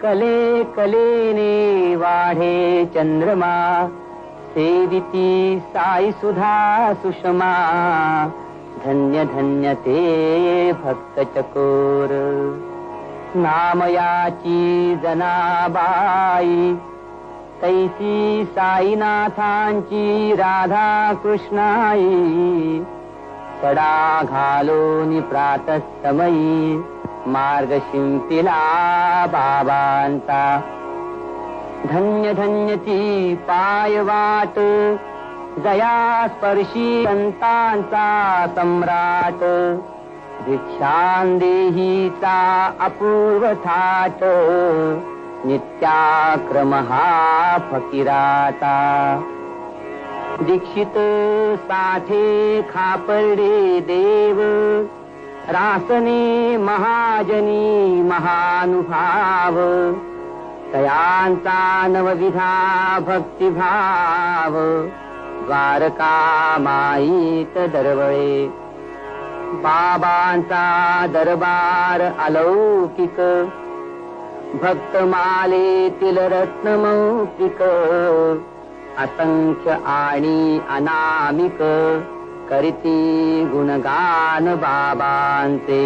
कले कलेने वाढे चंद्रमा, सेविती साई सुधा सुषमा, धन्य धन्य ते भक्त चकोर. नामयाची जनाबाई, तैसी साईनाथांची राधा कृष्णाई. सडा घालोनी प्रातःसमयी, मार्ग शिंपिला बाबांचा. धन्य धन्य ती पायवाट, जया स्पर्शी संतांचा सम्राट. भिक्षांदेहीचा अपूर्व थाट, नित्याक्रम हा फकीराचा. दीक्षित साठे खापर्डे देव, रासने महाजनी महानुभाव. तयांचा नवविधा भक्तिभाव, द्वारका माईत दरवळे. बाबांचा दरबार अलौकिक, भक्तमालेतील रत्नमौक्तिक. असंख्य आणि अनामिक, करीती गुणगान बाबांचे.